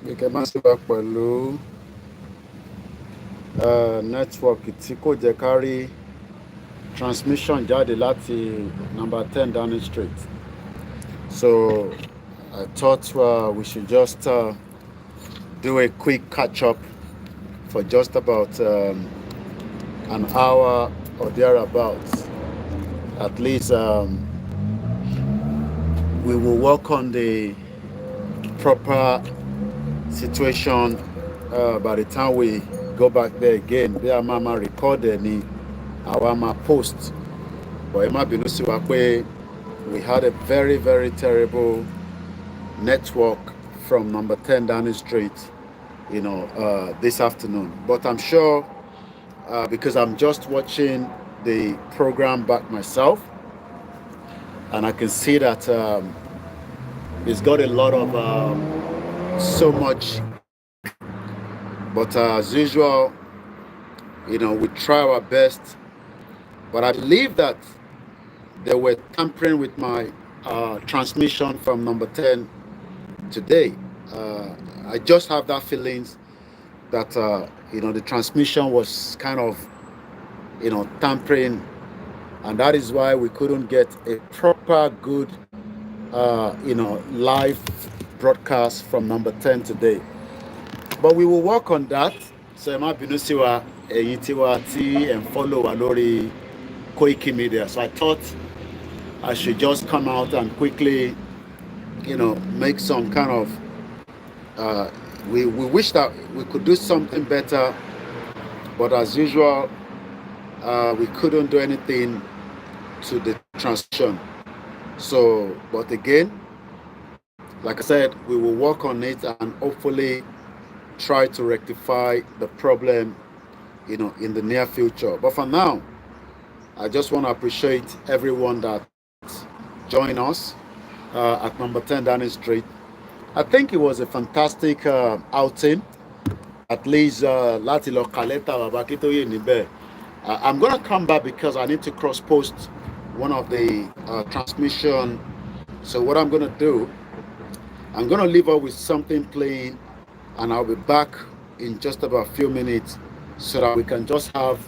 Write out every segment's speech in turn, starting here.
Gẹ́gẹ́ máa ṣe wá pẹ̀lú network tí kò jẹ́ ká rí transmission jáde láti number 10 Downing Street. So I thought we should just do a quick catch-up for just about an hour or thereabouts. At least we will work on the proper situation by the time we go back there again. Bí a máa record ẹ̀ ni àwa máa post. But ẹ má bínú sí wa pé we had a very, very terrible network from number 10 Downing Street, this afternoon. But I'm sure, because I'm just watching the program back myself, and I can see that it's got a lot of so much. But as usual, we try our best. But I believe that they were tampering with my transmission from number 10 today. I just have that feeling that the transmission was kind of tampering, and that is why we couldn't get a proper good live broadcast from number 10 today. But we will work on that. So ẹ má bínú sí wa ẹ̀yin tiwa tí ẹ ń follow wa lórí Koikimedia. So I thought I should just come out and quickly make some kind of we wish that we could do something better, but as usual we couldn't do anything to the transition. So, but again, like I said, we will work on it and hopefully try to rectify the problem in the near future. But for now, I just want to appreciate everyone that joined us at number 10 Downing Street. I think it was a fantastic outing. At least láti lọ kàlẹ́tà bàbá Akíntóyè níbẹ̀. I'm going to come back because I need to cross-post one of the transmission. So what I'm going to do, I'm going to leave her with something playing, and I'll be back in just about a few minutes so that we can just have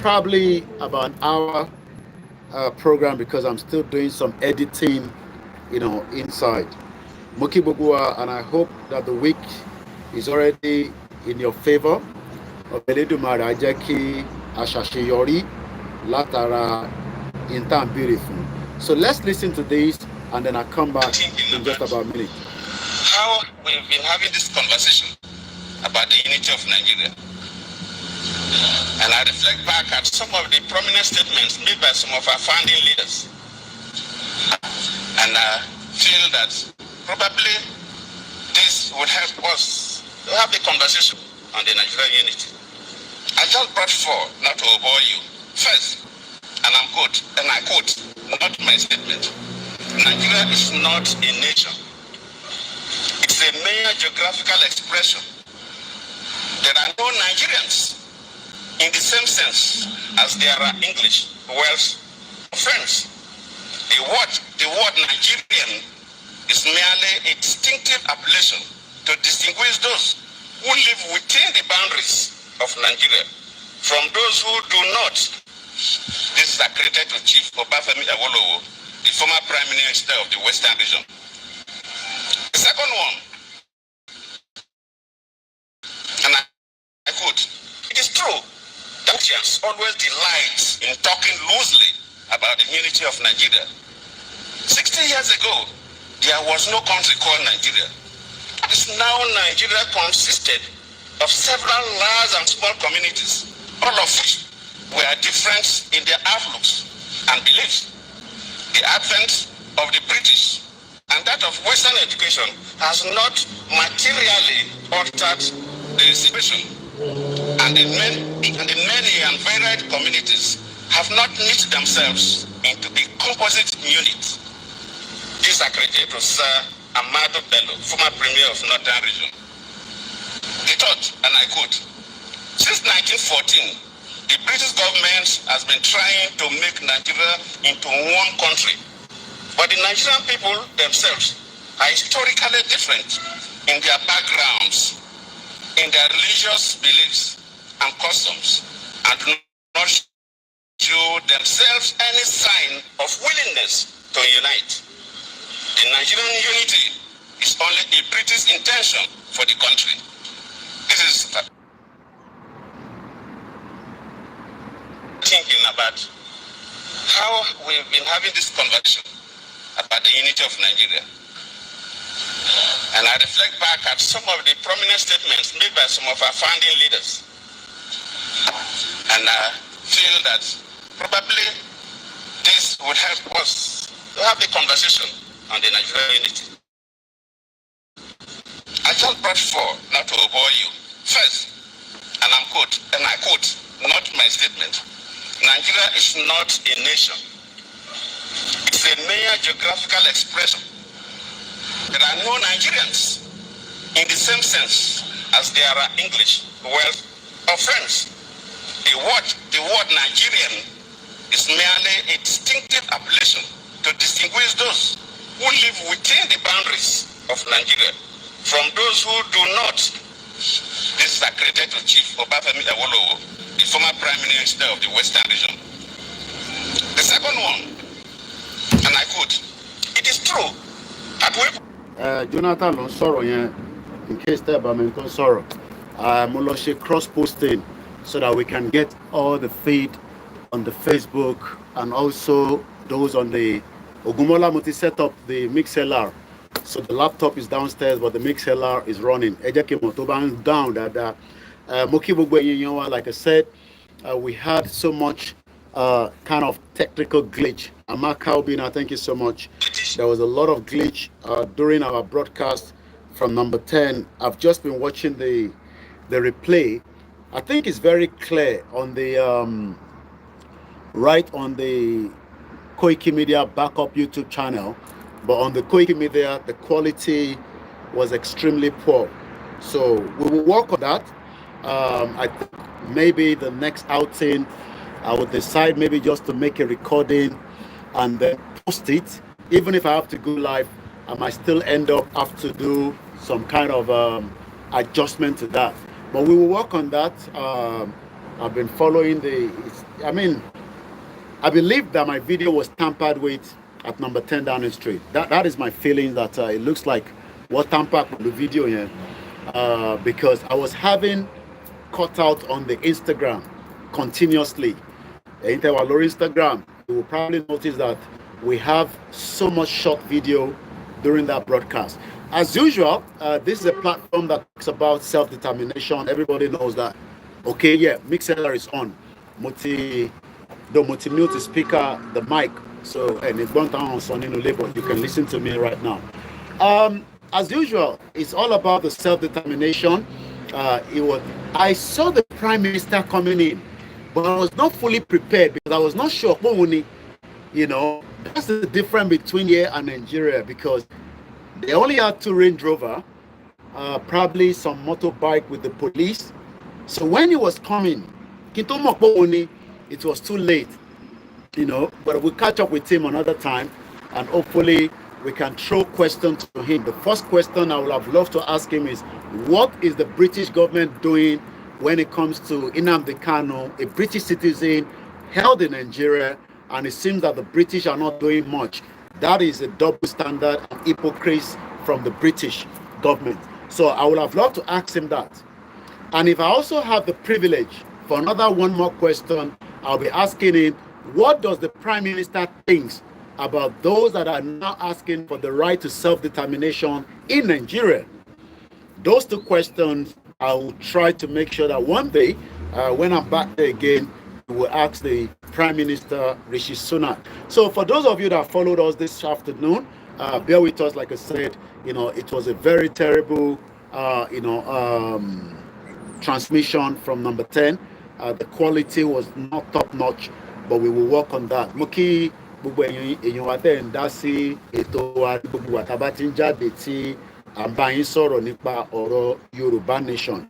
probably about an hour program, because I'm still doing some editing, inside. Muki Bugua, and I hope that the week is already in your favor. Elédùmarè á jẹ́ kí a ṣàṣeyọrí látara intan beautiful. So let's listen to this, and then I'll come back in just about a minute. How we've been having this conversation about the unity of Nigeria. And I reflect back at some of the prominent statements made by some of our founding leaders. And I feel that probably this would help us to have a conversation on the Nigerian unity. I just brought four, not to bore you. First, and I quote, not my statement, Nigeria is not a nation. It's a mere geographical expression. There are no Nigerians in the same sense as there are English, Welsh, or French. The word Nigerian is merely a distinctive appellation to distinguish those who live within the boundaries of Nigeria from those who do not. This is accredited to Chief Obafemi Awolowo, the former Prime Minister of the Western region. The second one, and I quote, it is true that Nigerians always delight in talking loosely about the unity of Nigeria. 60 years ago, there was no country called Nigeria. This now Nigeria consisted of several large and small communities, all of which were different in their outlooks and beliefs. The advent of the British and that of Western education has not materially altered the situation, and the many and varied communities have not knit themselves into a composite unit. This accredited to Sir Amado Bello, former Premier of Northern Region. The third, and I quote, since 1914, the British government has been trying to make Nigeria into one country, but the Nigerian people themselves are historically different in their backgrounds, in their religious beliefs and customs, and do not show themselves any sign of willingness to unite. The Nigerian unity is only a British intention for the country. This is thinking about how we've been having this conversation about the unity of Nigeria. And I reflect back at some of the prominent statements made by some of our founding leaders. And I feel that probably this would help us to have a conversation on the Nigerian unity. I just brought four, not to bore you. First, and I quote, not my statement, Nigeria is not a nation. It's a mere geographical expression. There are no Nigerians in the same sense as there are English, Welsh, or French. The word Nigerian is merely a distinctive appellation to distinguish those who live within the boundaries of Nigeria from those who do not. This is accredited to Chief Obafemi Awolowo, the former Prime Minister of the Western region. The second one, and I quote, it is true that we... Jonathan ló ń sọ̀rọ̀ yẹn, in case tẹ́ bá mi tó ń sọ̀rọ̀, mo lọ ṣe cross posting so that we can get all the feed on the Facebook and also those on the Ogunmola Muti set up the MixLR. So the laptop is downstairs, but the MixLR is running. Down that like I said, we had so much kind of technical glitch. Amaka Obina, thank you so much. There was a lot of glitch during our broadcast from number 10. I've just been watching the replay. I think it's very clear on the right on the Koikimedia backup YouTube channel, but on the Koikimedia the quality was extremely poor. So we will work on that. I think maybe the next outing I would decide maybe just to make a recording and then post it. Even if I have to go live, I might still end up have to do some kind of adjustment to that. But we will work on that. I've been following I believe that my video was tampered with at number 10 Downing Street. That is my feeling, that it looks like what tampered with the video here, because I was having cut out on the Instagram continuously. Instagram, you will probably notice that we have so much short video during that broadcast. As usual, this is a platform that talks about self-determination. Everybody knows that. Okay, yeah, MixLR is on. Multi-mute the speaker, the mic. So, and it's gone down on Sunny Label. You can listen to me right now. As usual, it's all about the self-determination. I saw the Prime Minister coming in, but I was not fully prepared because I was not sure. You know, that's the difference between here and Nigeria, because they only had 2 Range Rover, probably some motorbike with the police. So when he was coming, it was too late, you know, but we'll catch up with him another time, and hopefully we can throw questions to him. The first question I would have loved to ask him is, what is the British government doing when it comes to Nnamdi Kanu, a British citizen held in Nigeria, and it seems that the British are not doing much? That is a double standard and hypocrisy from the British government. So I would have loved to ask him that. And if I also have the privilege for one more question, I'll be asking him, what does the Prime Minister think about those that are now asking for the right to self-determination in Nigeria? Those 2 questions, I will try to make sure that one day, when I'm back there again, we will ask the Prime Minister, Rishi Sunak. So for those of you that followed us this afternoon, bear with us. Like I said, you know, it was a very terrible, transmission from number 10. The quality was not top notch, but we will work on that. Muki gbogbo èèyàn wa tẹ́ ń dá sí ètò wa gbogbo wa tá bá ti ń jáde tí à ń bá yín sọ̀rọ̀ nípa ọ̀rọ̀ Yorùbá nation.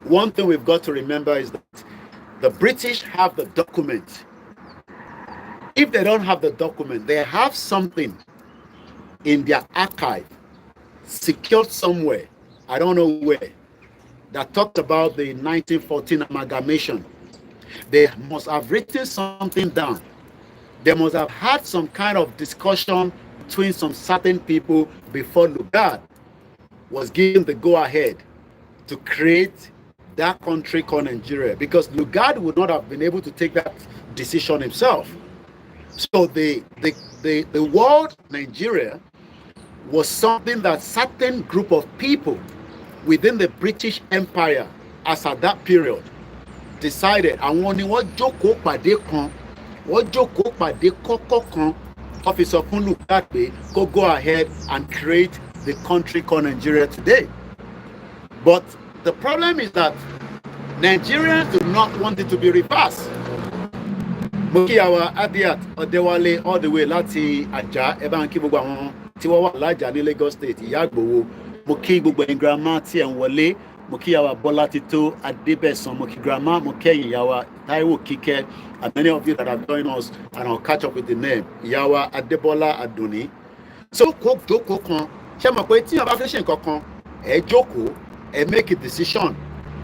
One thing we've got to remember is that the British have the document. If they don't have the document, they have something in their archive, secured somewhere, I don't know where, that talked about the 1914 amalgamation. They must have written something down. They must have had some kind of discussion between some certain people before Lugard was given the go-ahead to create that country called Nigeria, because Lugard would not have been able to take that decision himself. So the word Nigeria was something that certain group of people within the British Empire, as at that period, decided àwọn ni wọ́n jókòó pàdé kan, wọ́n jókòó pàdé kọ́kọ́ kan, Officer fún Lugard pé kó go ahead and create the country called Nigeria today. But the problem is that Nigerians do not want it to be reversed. Mo kí àwa Adiat Ọdẹwálé all the way láti Ajah, ẹ bá ń kí gbogbo àwọn tí wọ́n wà lájà ní Lagos State, Ìyá Ìgbòho. Mo kí gbogbo ẹ̀yin grandma tí ẹ̀ ń wọlé. Mo kí àwa Bọ́lá Tító Adébẹ̀sán. Mo kí grandma, mo kẹ́yìn ìyá wa Táíwò Kíkẹ́, and many of you that have joined us, and I'll catch up with the name. Ìyá wa Adébọ́lá Adùnní. So kó jókòó kan, ṣé mọ̀ pé tí yàn bá fẹ́ ṣe nǹkan kan, ẹ jókòó, ẹ make a decision.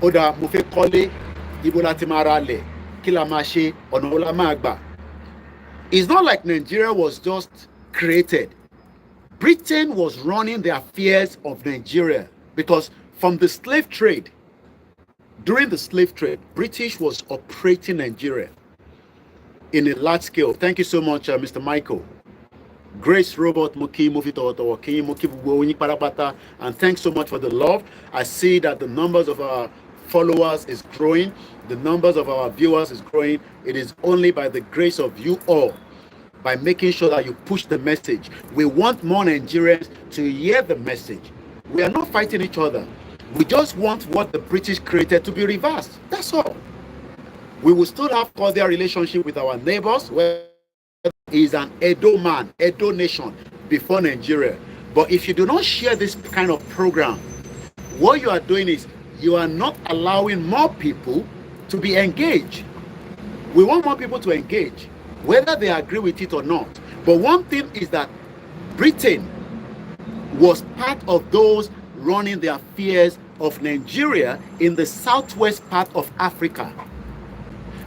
Ó dáa, mo fẹ́ kọ́lé, ibo la ti máa ra lẹ̀, kí la máa ṣe, ọ̀nà wo la máa gbà. It's not like Nigeria was just created. Britain was running the affairs of Nigeria, because from the slave trade, during the slave trade, British was operating Nigeria in a large scale. Thank you so much, Mr. Michael. Grace Robert Muki Muki, and thanks so much for the love. I see that the numbers of our followers is growing, the numbers of our viewers is growing. It is only by the grace of you all, by making sure that you push the message. We want more Nigerians to hear the message. We are not fighting each other. We just want what the British created to be reversed. That's all. We will still have cordial relationship with our neighbors, where is an Edo man, Edo nation before Nigeria. But if you do not share this kind of program, what you are doing is you are not allowing more people to be engaged. We want more people to engage, whether they agree with it or not. But one thing is that Britain was part of those running the affairs of Nigeria in the southwest part of Africa.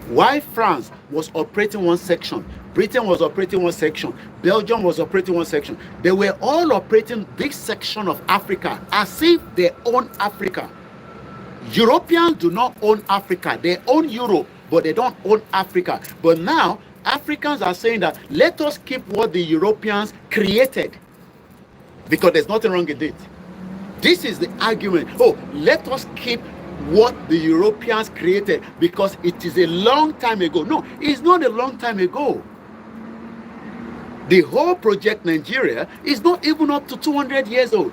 While France was operating one section, Britain was operating one section, Belgium was operating one section. They were all operating this section of Africa as if they own Africa. Europeans do not own Africa. They own Europe, but they don't own Africa. But now, Africans are saying that let us keep what the Europeans created, because there's nothing wrong with it. This is the argument. Oh, let us keep what the Europeans created because it is a long time ago. No, it's not a long time ago. The whole project Nigeria is not even up to 200 years old.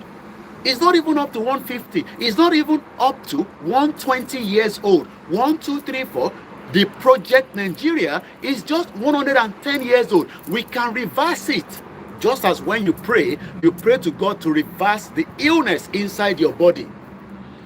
It's not even up to 150. It's not even up to 120 years old. 1, 2, 3, 4. The project Nigeria is just 110 years old. We can reverse it. Just as when you pray to God to reverse the illness inside your body.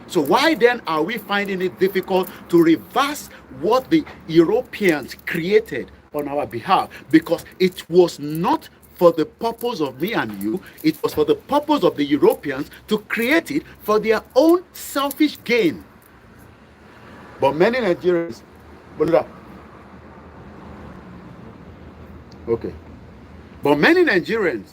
So why then are we finding it difficult to reverse what the Europeans created on our behalf? Because it was not for the purpose of me and you. It was for the purpose of the Europeans to create it for their own selfish gain. But many Nigerians, okay. But many Nigerians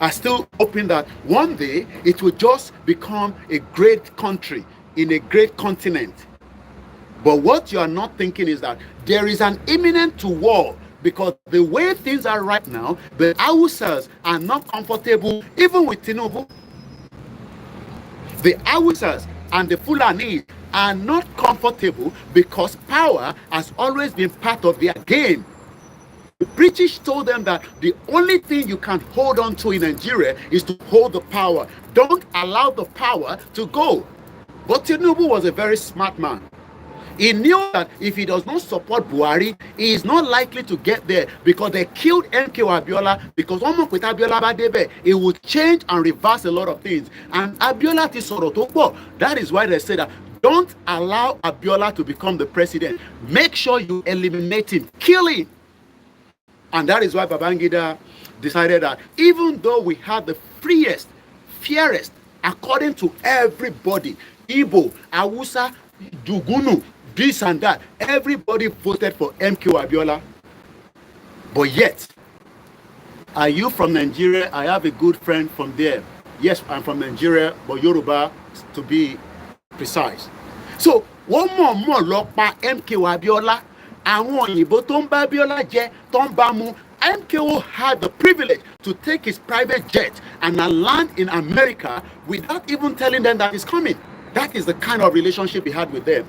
are still hoping that one day it will just become a great country in a great continent. But what you are not thinking is that there is an imminent war, because the way things are right now, the Hausas are not comfortable even with Tinubu. The Hausas and the Fulanis are not comfortable because power has always been part of their game. The British told them that the only thing you can hold on to in Nigeria is to hold the power. Don't allow the power to go. But Tinubu was a very smart man. He knew that if he does not support Buhari, he is not likely to get there, because they killed MK Abiola, because with Abiola Badebe, it would change and reverse a lot of things. And Abiola is Sorotopo. That is why they say that don't allow Abiola to become the president. Make sure you eliminate him, kill him. And that is why Babangida decided that even though we had the freest, fairest, according to everybody, Igbo, Hausa, Dugunu, this and that, everybody voted for MK Abiola. But yet, are you from Nigeria? I have a good friend from there. Yes, I'm from Nigeria, but Yoruba to be precise. So, one more lock by MK Abiola. And one Igbo tó ń bá Abiola jẹ, tó ń bá mu. MKO had the privilege to take his private jet and land in America without even telling them that he's coming. That is the kind of relationship he had with them.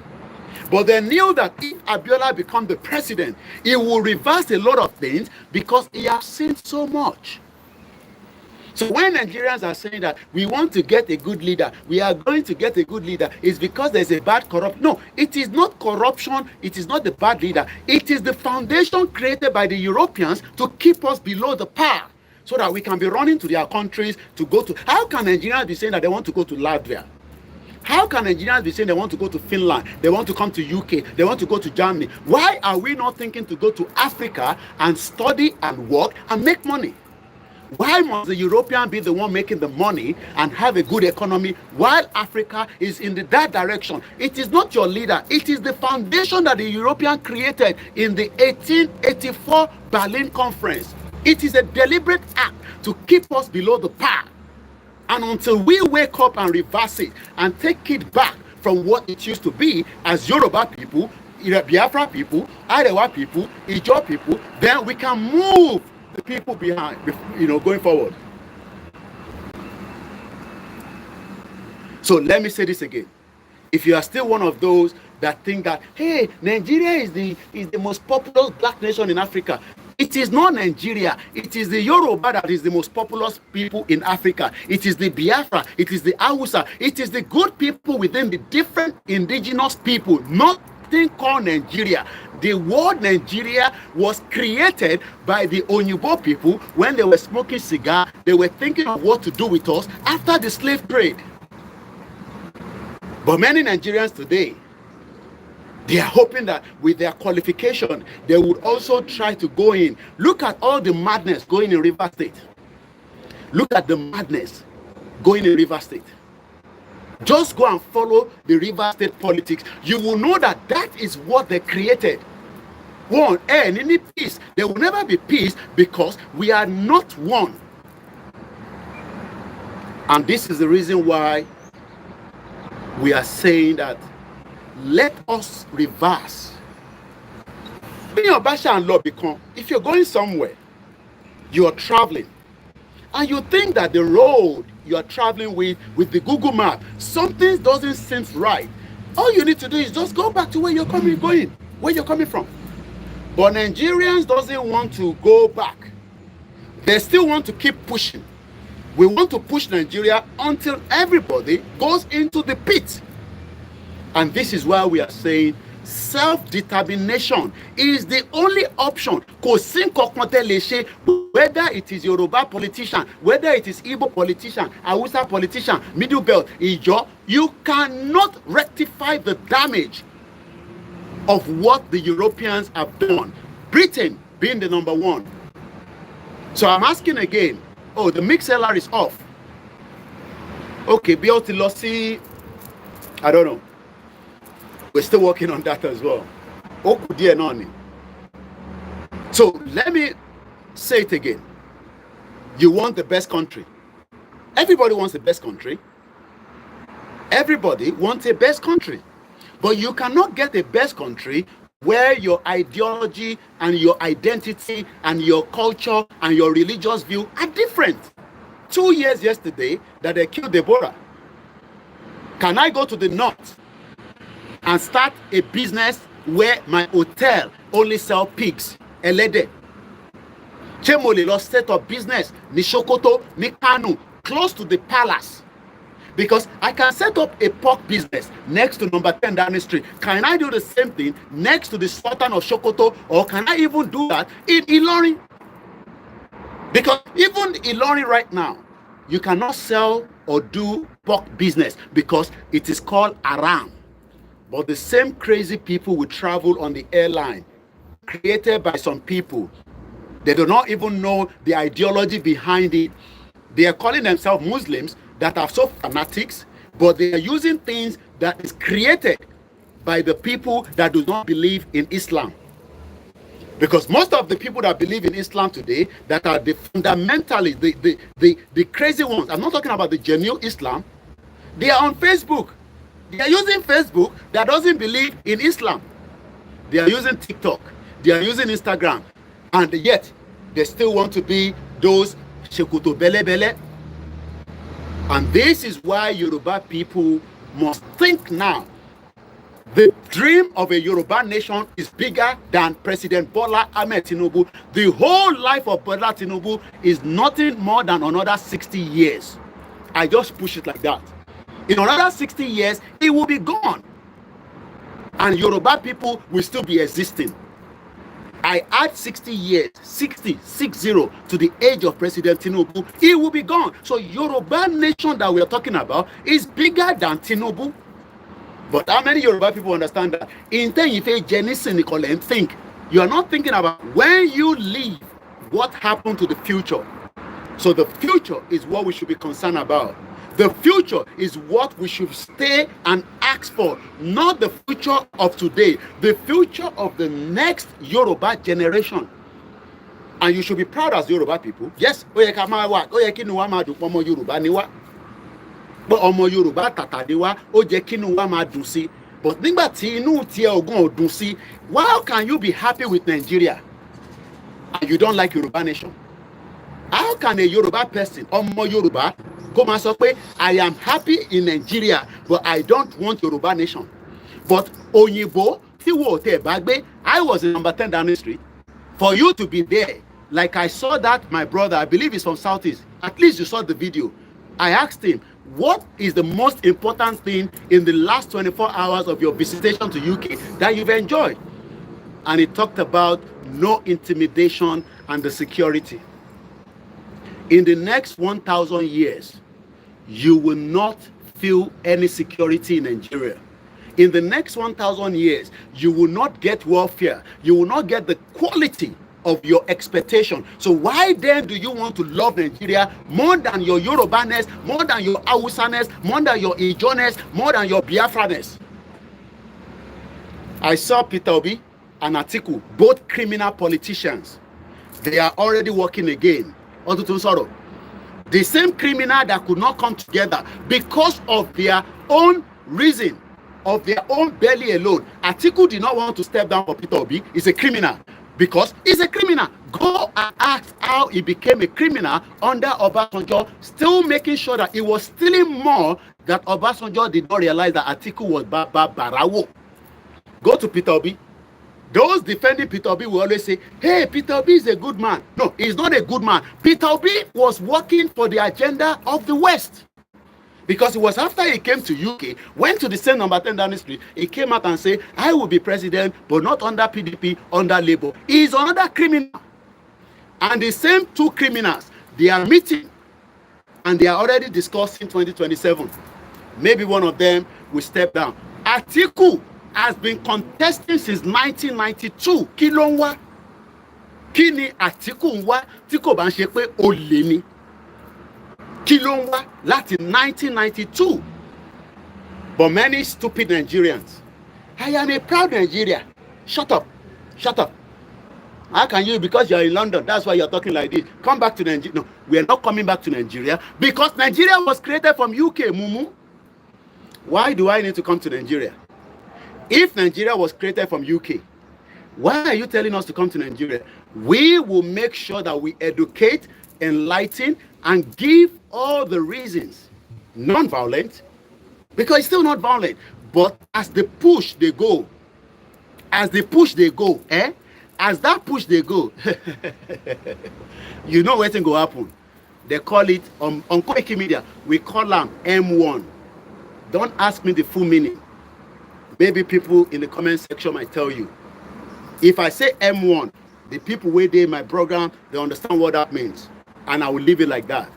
But they knew that if Abiola becomes the president, he will reverse a lot of things because he has seen so much. So when Nigerians are saying that we want to get a good leader, we are going to get a good leader, it's because there's a bad corruption. No, it is not corruption. It is not the bad leader. It is the foundation created by the Europeans to keep us below the par so that we can be running to their countries to go to. How can Nigerians be saying that they want to go to Latvia? How can Nigerians be saying they want to go to Finland, they want to come to UK, they want to go to Germany? Why are we not thinking to go to Africa and study and work and make money? Why must the European be the one making the money and have a good economy while Africa is in that direction? It is not your leader. It is the foundation that the European created in the 1884 Berlin Conference. It is a deliberate act to keep us below the par. And until we wake up and reverse it and take it back from what it used to be as Yoruba people, Biafra people, Arewa people, Ijaw people, then we can move the people behind, going forward. So let me say this again. If you are still one of those that think that, hey, Nigeria is the most populous black nation in Africa, it is not Nigeria. It is the Yoruba that is the most populous people in Africa. It is the Biafra. It is the Hausa. It is the good people within the different indigenous people, nothing called Nigeria. The word Nigeria was created by the Onyibo people when they were smoking cigar. They were thinking of what to do with us after the slave trade. But many Nigerians today, they are hoping that with their qualification, they would also try to go in. Look at all the madness going in River State. Look at the madness going in River State. Just go and follow the River State politics. You will know that that is what they created. One, and any peace. There will never be peace because we are not one. And this is the reason why we are saying that let us reverse. If you're going somewhere, you are traveling, and you think that the road you are traveling with the Google map, something doesn't seem right, all you need to do is just go back to where you're coming from. But Nigerians doesn't want to go back. They still want to keep pushing. We want to push Nigeria until everybody goes into the pit. And this is why we are saying self-determination is the only option. Whether it is Yoruba politician, whether it is Igbo politician, Hausa politician, Middle Belt, Ijaw, you cannot rectify the damage of what the Europeans have done. Britain being the number one. So I'm asking again, oh, the MixLR is off. Okay, BLT I don't know. We're still working on that as well. So let me say it again. You want the best country. Everybody wants the best country. Everybody wants a best country. But you cannot get a best country where your ideology and your identity and your culture and your religious view are different. 2 years yesterday that they killed Deborah. Can I go to the north and start a business where my hotel only sell pigs, elede? Chemole lost set of business, ni Sokoto, ni Kanu, close to the palace. Because I can set up a pork business next to number 10 Downing Street. Can I do the same thing next to the Sultan of Sokoto? Or can I even do that in Ilorin? Because even Ilorin right now, you cannot sell or do pork business because it is called Aram. But the same crazy people will travel on the airline created by some people They do not even know the ideology behind it. They are calling themselves Muslims that are so fanatics, but they are using things that is created by the people that do not believe in Islam. Because most of the people that believe in Islam today, that are the fundamentalists, the crazy ones, I'm not talking about the genuine Islam, they are on Facebook. They are using Facebook that doesn't believe in Islam. They are using TikTok. They are using Instagram. And yet, they still want to be those Shekuto Bele Bele. And this is why Yoruba people must think now. The dream of a Yoruba nation is bigger than President Bola Ahmed Tinubu. The whole life of Bola Tinubu is nothing more than another 60 years. I just push it like that. In another 60 years, it will be gone. And Yoruba people will still be existing. I add 60 years, 60 to the age of President Tinubu, it will be gone. So Yoruba nation that we are talking about is bigger than Tinubu. But how many Yoruba people understand that? In time, if a Jenison and think, you are not thinking about when you leave, what happened to the future. So the future is what we should be concerned about. The future is what we should stay and ask for, not the future of today, the future of the next Yoruba generation. And you should be proud as Yoruba people. Yes, but ọmọ Yorùbá tàtàdé wa ó jẹ́ kínú wa máa dùn sí. But nígbà tí inú tiẹ̀ ògùn ò dùn sí, how can you be happy with Nigeria and you don't like Yoruba nation? How can a Yoruba person, ọmọ Yorùbá, kó máa sọ pé I am happy in Nigeria but I don't want Yoruba nation? But òyìnbó tí wò tẹ̀ bá gbé, I was in number 10 Downing Street. For you to be there, like I saw that my brother, I believe he's from Southeast, at least you saw the video. I asked him, what is the most important thing in the last 24 hours of your visitation to UK that you've enjoyed? And he talked about no intimidation and the security. In the next 1,000 years, you will not feel any security in Nigeria. In the next 1,000 years, you will not get welfare. You will not get the quality of your expectation. So why then do you want to love Nigeria more than your Yorubaness, more than your Hausaness, more than your Ijoness, more than your Biafraness? I saw Peter Obi and Atiku, both criminal politicians. They are already working again. The same criminal that could not come together because of their own reason, of their own belly alone. Atiku did not want to step down for Peter Obi. He's a criminal. Because he's a criminal. Go and ask how he became a criminal under Obasanjo, still making sure that he was stealing more, that Obasanjo did not realize that Atiku was Barawo. Go to Peter Obi. Those defending Peter Obi will always say, hey, Peter Obi is a good man. No, he's not a good man. Peter Obi was working for the agenda of the West. Because it was after he came to UK, went to the same number 10 Downing Street, he came out and said, I will be president, but not under PDP, under Labour. He is another criminal. And the same two criminals, they are meeting, and they are already discussing 2027. Maybe one of them will step down. Atiku has been contesting since 1992. Kí ló ń wá? Kí ni Atiku ń wá tí kò bá ń ṣe pé olè ni? Kí ló ń wá láti 1992? But many stupid Nigerians, I am a proud Nigerian. Shut up. Shut up. How can you, because you're in London, that's why you're talking like this, come back to Nigeria? No, we are not coming back to Nigeria because Nigeria was created from UK, Mumu. Why do I need to come to Nigeria? If Nigeria was created from UK, why are you telling us to come to Nigeria? We will make sure that we educate, enlighten, and give all the reasons, non-violent, because it's still not violent. But as the push they go, as that push they go, you know what's going to happen. They call it, on Koikimedia, we call them M1. Don't ask me the full meaning. Maybe people in the comment section might tell you. If I say M1, the people waiting in my program, they understand what that means. And I will leave it like that.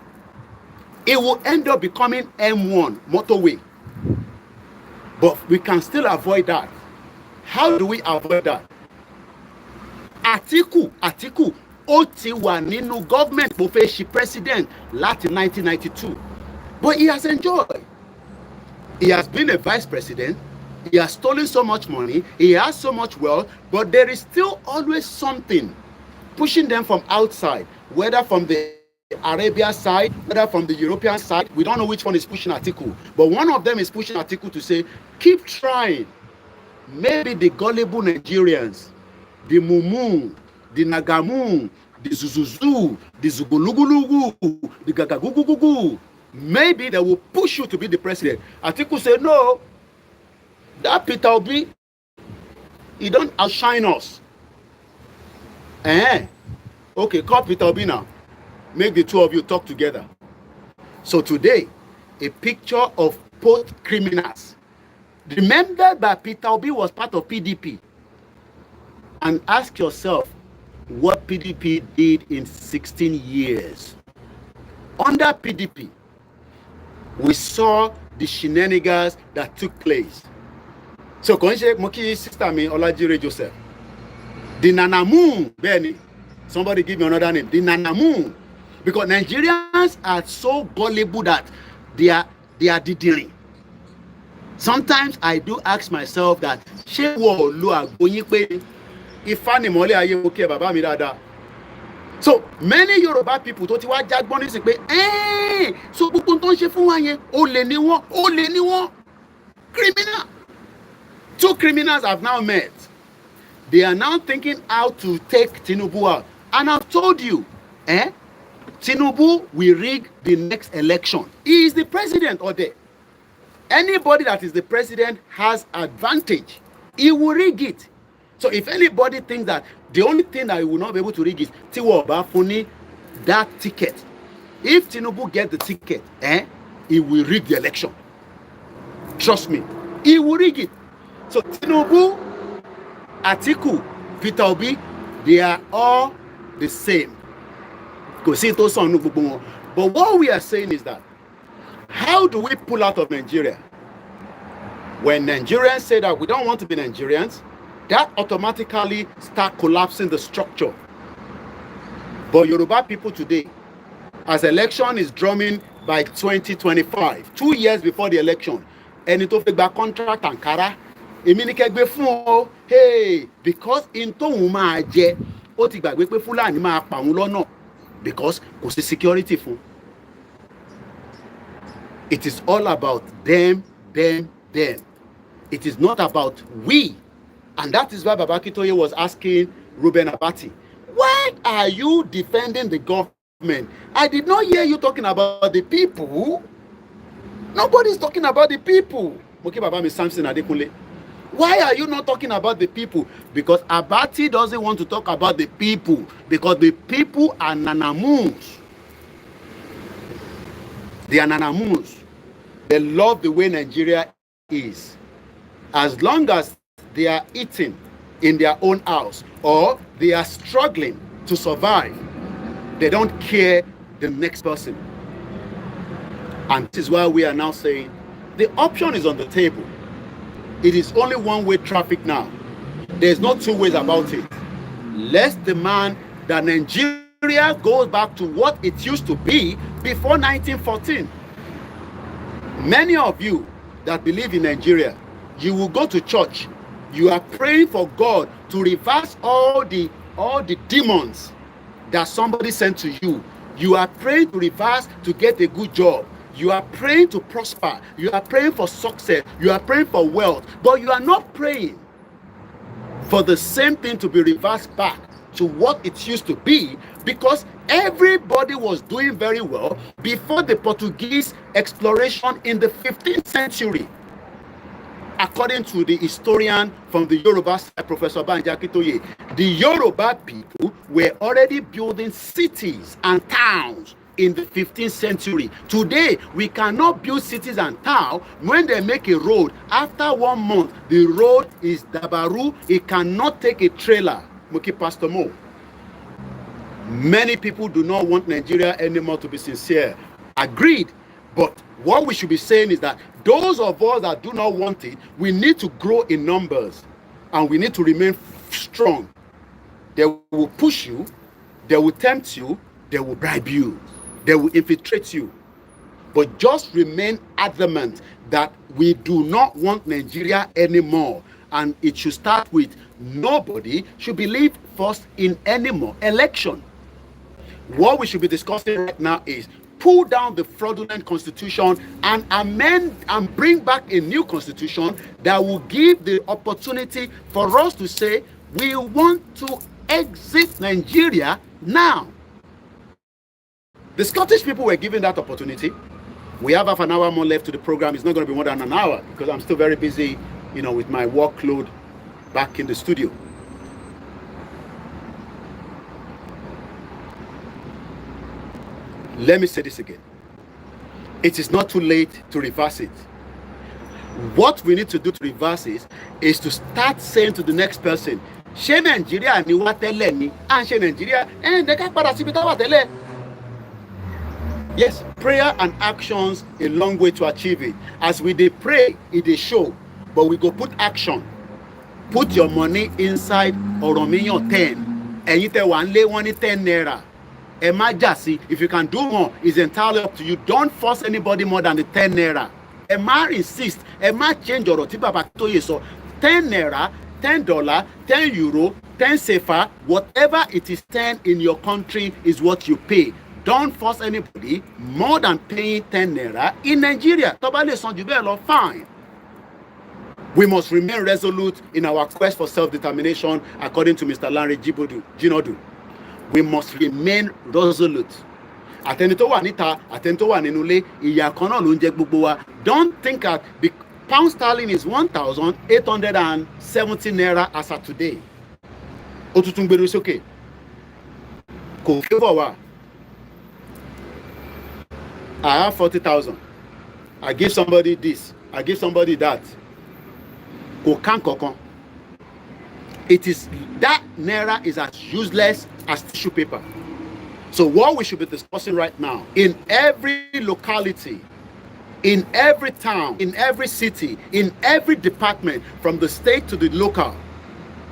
It will end up becoming M1, motorway. But we can still avoid that. How do we avoid that? Atiku, ó ti wà nínú government bó fẹ́ ṣe president láti 1992, but he has enjoyed. He has been a vice president. He has stolen so much money. He has so much wealth, but there is still always something pushing them from outside, whether from the Arabia side, whether from the European side. We don't know which one is pushing Atiku, but one of them is pushing Atiku to say, keep trying. Maybe the gullible Nigerians, the Mumu, the Nagamu, the Zuzuzu, the Zugulugulugu, the Gagagugugugu, maybe they will push you to be the president. Atiku said, no, that Peter Obi, he don't outshine us. Okay, call Peter Obi now. Make the two of you talk together. So today, a picture of both criminals. Remember that Peter Obi was part of PDP. And ask yourself what PDP did in 16 years. Under PDP, we saw the shenanigans that took place. So, Moki sister me Olajire Joseph. The Nanamu, Benny. Somebody give me another name. The Nanamu. Because Nigerians are so gullible that they are dithering. Sometimes I do ask myself that, ṣé wo lo àgbóyin pé Ifá ni mọ́lẹ̀ ayé mo kí bàbá mi dáadáa. So many Yoruba people tó ti wá jágbọ́n ní sí pé so gbogbo tó ń ṣe fún wa yẹn olè ni wọ́n criminal. Two criminals have now met. They are now thinking how to take Tinubu out. And I've told you, Tinubu will rig the next election. He is the president or there. Anybody that is the president has advantage. He will rig it. So if anybody thinks that the only thing that he will not be able to rig is Tiwo Obafuni, that ticket. If Tinubu gets the ticket, he will rig the election. Trust me, he will rig it. So Tinubu, Atiku, Peter Obi, they are all the same. But what we are saying is that, how do we pull out of Nigeria? When Nigerians say that we don't want to be Nigerians, that automatically start collapsing the structure. But Yoruba people today, as election is drumming by 2025, 2 years before the election, ẹni tó fẹ́ gba contract Ankara, èmi ní kẹ́ gbé fún o, hey, because in tóun máa jẹ, ó ti gbàgbé pé Fúlàní máa pa òun lọ́nà, because kò sí security fún. It is all about them. It is not about we. And that is why Baba Akintoye was asking Reuben Abati, why are you defending the government? I did not hear you talking about the people. Nobody's talking about the people. Moki Baba mi Samson Adekunle. Why are you not talking about the people? Because Abati doesn't want to talk about the people. Because the people are Nanamus. They are Nanamus. They love the way Nigeria is. As long as they are eating in their own house or they are struggling to survive, they don't care the next person. And this is why we are now saying the option is on the table. It is only one-way traffic now. There's no two ways about it. Let's demand that Nigeria goes back to what it used to be before 1914. Many of you that believe in Nigeria, you will go to church. You are praying for God to reverse all the demons that somebody sent to you. You are praying to reverse to get a good job. You are praying to prosper. You are praying for success. You are praying for wealth. But you are not praying for the same thing to be reversed back to what it used to be, because everybody was doing very well before the Portuguese exploration in the 15th century. According to the historian from the Yoruba side, Professor Banji Akintoye, the Yoruba people were already building cities and towns in the 15th century. Today, we cannot build cities and towns. When they make a road, after 1 month, the road is dabaru. It cannot take a trailer. Muki Pastor Mo. Many people do not want Nigeria anymore, to be sincere. Agreed. But what we should be saying is that those of us that do not want it, we need to grow in numbers and we need to remain strong. They will push you, They will tempt you, they will bribe you, they will infiltrate you. But just remain adamant that we do not want Nigeria anymore. And it should start with nobody should believe first in any more election. What we should be discussing right now is pull down the fraudulent constitution and amend and bring back a new constitution that will give the opportunity for us to say we want to exit Nigeria now. The Scottish people were given that opportunity. We have half an hour more left to the program. It's not going to be more than an hour because I'm still very busy, you know, with my workload back in the studio. Let me say this again. It is not too late to reverse it. What we need to do to reverse it is to start saying to the next person, "Ṣé Nigeria ni wá tẹ́lẹ̀ ni? And ṣé Nigeria ẹ ká padà síbi tá wà tẹ́lẹ̀." Yes, prayer and actions a long way to achieve it. As we dey pray, it dey show, but we go put action. Put your money inside Oromiyan 10. Ẹ̀yin tẹ́ wà ń lé wọ́n ní 10 naira. Ẹ má jà sí. If you can do more, it's entirely up to you. Don't force anybody more than the 10 naira. Ẹ má insist. Ẹ má change ọ̀rọ̀ tí bàbá tó yẹ sọ. 10 naira, $10, €10, 10 sefa, whatever it is 10 in your country is what you pay. Don't force anybody more than paying 10 naira in Nigeria. Fine. We must remain resolute in our quest for self-determination, according to Mr. Lanre Jinodu. We must remain resolute. Àtẹni tó wà níta, àtẹni tó wà nínú ilé, ìyà kan náà ló ń jẹ gbogbo wa. Don't think that pound sterling is 1,870 naira as of today. Ó tún tún gbèrú sókè. Kò favour wa. I have 40,000. I give somebody this. I give somebody that. It is that naira is as useless as tissue paper. So what we should be discussing right now, in every locality, in every town, in every city, in every department, from the state to the local,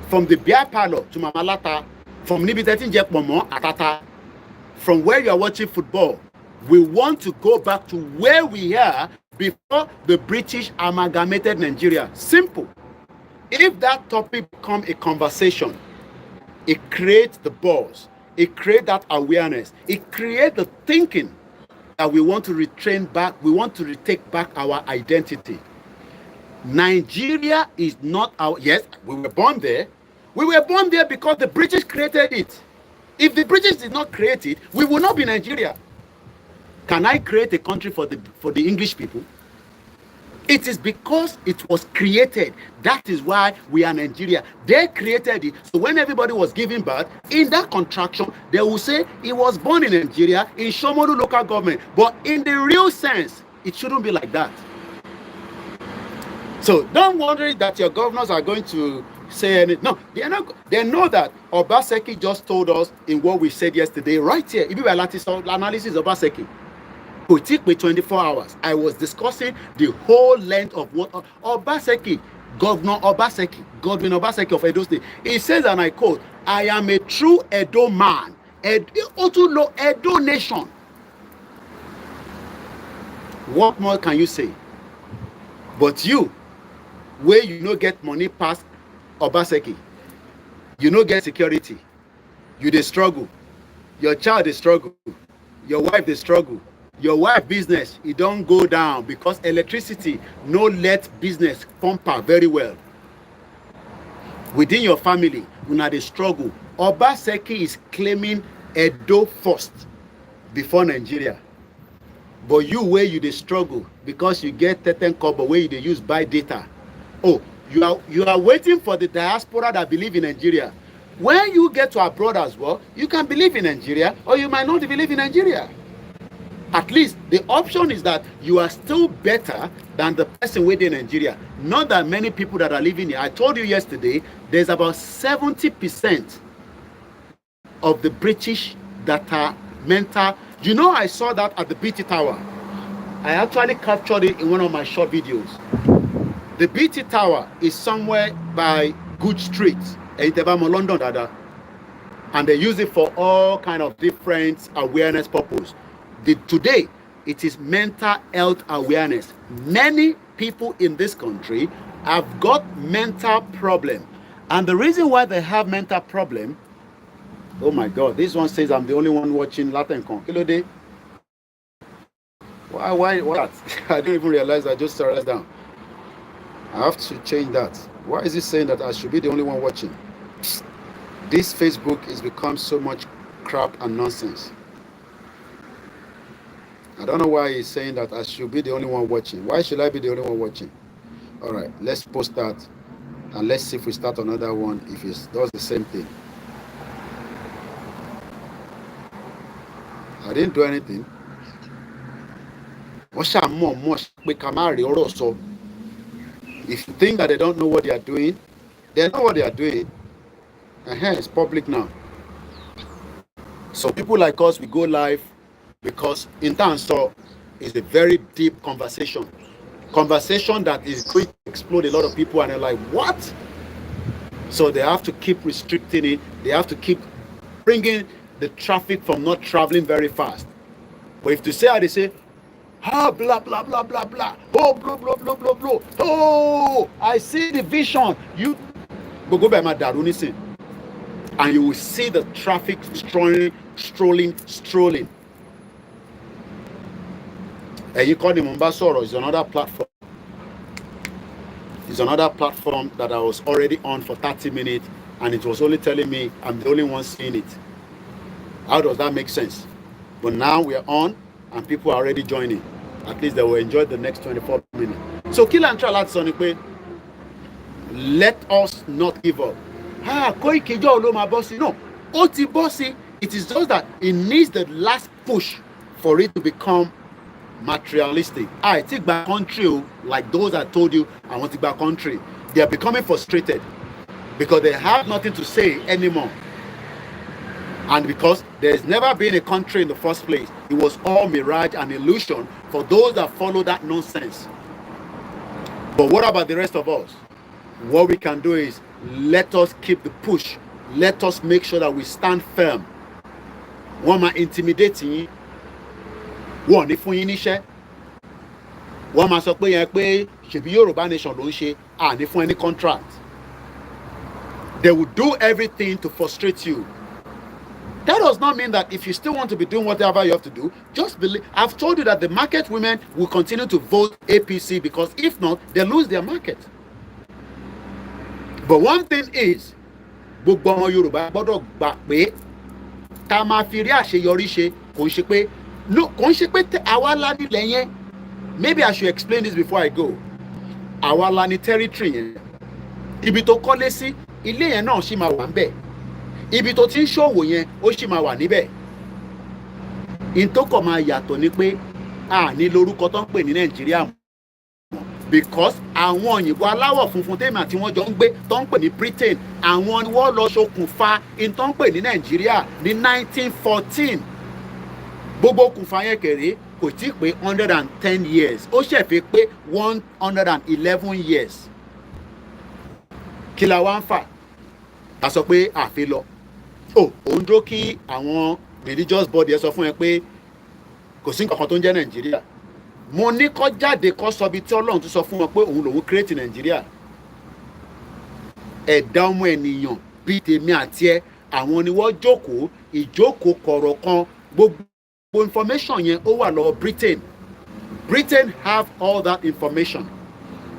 from the beer parlor to Mamalata, from Nibitetin Jekmomo Atata, from where you are watching football, we want to go back to where we are before the British amalgamated Nigeria. Simple. If that topic becomes a conversation, it creates the buzz, it creates that awareness, it creates the thinking that we want to retrain back, we want to retake back our identity. Nigeria is not our, yes, we were born there. We were born there because the British created it. If the British did not create it, we would not be Nigeria. Can I create a country for the English people? It is because it was created. That is why we are Nigeria. They created it. So when everybody was giving birth, in that contraction, they will say he was born in Nigeria, in Shomolu local government. But in the real sense, it shouldn't be like that. So don't worry that your governors are going to say anything. No, they know that Obaseki just told us in what we said yesterday, right here. If you were analysis of Obaseki, it took me 24 hours. I was discussing the whole length of what Obaseki, Governor Obaseki of Edo State. He says, and I quote, "I am a true Edo man, Edo nation." What more can you say? But you, where you no get money past Obaseki, you no get security, you dey struggle, your child dey struggle, your wife dey struggle. Your wife business, it don't go down because electricity no let business pump very well. Within your family, una dey struggle. Obaseki is claiming Edo first before Nigeria. But you where you dey struggle because you get 10 kobo where you dey use buy data. Oh, you are waiting for the diaspora that believe in Nigeria. When you get to abroad as well, you can believe in Nigeria or you might not believe in Nigeria. At least the option is that you are still better than the person within Nigeria. Not that many people that are living here. I told you yesterday, there's about 70% of the British that are mental. You know, I saw that at the BT Tower. I actually captured it in one of my short videos. The BT Tower is somewhere by Good Street, London, Dada. And they use it for all kind of different awareness purpose. Today, it is mental health awareness. Many people in this country have got mental problem. And the reason why they have mental problem, oh my God, this one says I'm the only one watching Latin Con. Why that? I didn't even realize I just started down. I have to change that. Why is it saying that I should be the only one watching? This Facebook is become so much crap and nonsense. I don't know why he's saying that I should be the only one watching. Why should I be the only one watching? All right, let's post that and let's see if we start another one if it does the same thing. I didn't do anything. If you think that they don't know what they are doing, they know what they are doing. It's public now. So people like us, we go live because in Tanso is a very deep conversation. Conversation that is going to explode a lot of people, and they're like, what? So they have to keep restricting it. They have to keep bringing the traffic from not traveling very fast. But if to say how they say, blah, blah, blah, blah, blah. Oh, blah, blah, blah, blah, blah. Oh, I see the vision. You go by my darunisi. And you will see the traffic strolling. And you call the Mombasoro is another platform. It's another platform that I was already on for 30 minutes, and it was only telling me I'm the only one seeing it. How does that make sense? But now we are on, and people are already joining. At least they will enjoy the next 24 minutes. So kill and try let us not give up. Koiki Oloma bossy. No, Oti bossy. It is just that it needs the last push for it to become materialistic. I take back country, like those I told you I want to back country. They are becoming frustrated because they have nothing to say anymore. And because there's never been a country in the first place, it was all mirage and illusion for those that follow that nonsense. But what about the rest of us? What we can do is let us keep the push. Let us make sure that we stand firm. One man intimidating, one if we initiate, one man sọ pé should be Yoruba nation ló ń ṣe, and if any contract, they will do everything to frustrate you. That does not mean that if you still want to be doing whatever you have to do, just believe. I've told you that the market women will continue to vote APC because if not, they lose their market. But one thing is, gbogbo ọmọ Yorùbá gbọ́dọ̀ gbà pé ká máa fi rí àṣeyọrí ṣe kò ń ṣe pé no kò ń ṣe pé àwa la nílẹ̀ yẹn. Maybe I should explain this before I go. Àwa la ní territory yẹn. Ibi tó kọ́lé sí, ilé yẹn náà ṣì máa wà ńbẹ̀. Ibi tó ti ń ṣòwò yẹn ó ṣì máa wà níbẹ̀. In tó kọ̀ máa yàtọ̀ ni pé a ní lórúkọ tó ń pè ní Nàìjíríà mọ́. Because àwọn òyìnbó aláwọ̀ funfun tèmi àti wọ́n jọ ń gbé tó ń pè ní Britain, àwọn ni wọ́n lọ ṣokùnfà in tó ń pè ní Nàìjíríà ní 1914. Gbogbo okùnfà yẹn kéré kò tí pé 110 years. Ó ṣẹ̀ fi pé 111 years. Kí la wá ń fà? A sọ pé àfi lọ. Òun dúró kí àwọn religious body ẹ sọ fún ẹ pé kò sí nǹkan kan tó ń jẹ́ Nàìjíríà. Mo ní kó jáde kó sọ bí tí Ọlọ́run tún sọ fún wọn pé òun lòun create Nàìjíríà. Ẹ̀dá ọmọ ènìyàn bíi tèmi àti ẹ, àwọn ni wọ́n jókòó ìjókòó kọ̀rọ̀ kan gbogbo information yẹn ó wà lọ́wọ́ Britain. Britain have all that information,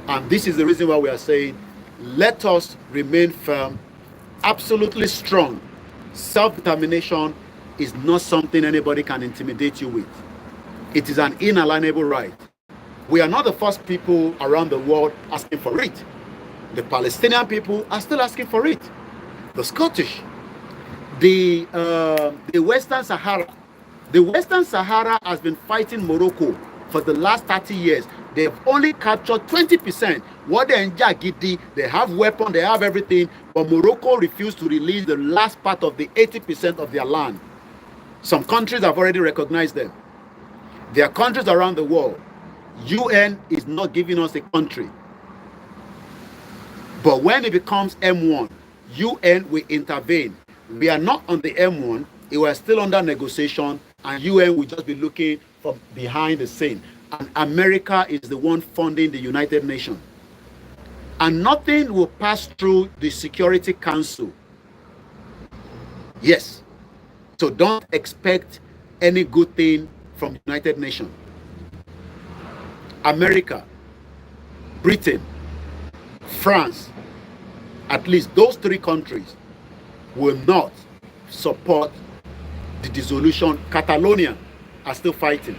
and this is the reason why we are saying let us remain firm, absolutely strong. Self-determination is not something anybody can intimidate you with. It is an inalienable right. We are not the first people around the world asking for it. The Palestinian people are still asking for it. The Scottish, the Western Sahara. The Western Sahara has been fighting Morocco for the last 30 years. They've only captured 20%. What they enjoy, they have weapons, they have everything, but Morocco refused to release the last part of the 80% of their land. Some countries have already recognized them. There are countries around the world. UN is not giving us a country. But when it becomes M1, UN will intervene. We are not on the M1. It was still under negotiation, and UN will just be looking from behind the scene. And America is the one funding the United Nations. And nothing will pass through the Security Council. Yes. So don't expect any good thing from the United Nations. America, Britain, France, at least those three countries will not support the dissolution. Catalonia are still fighting.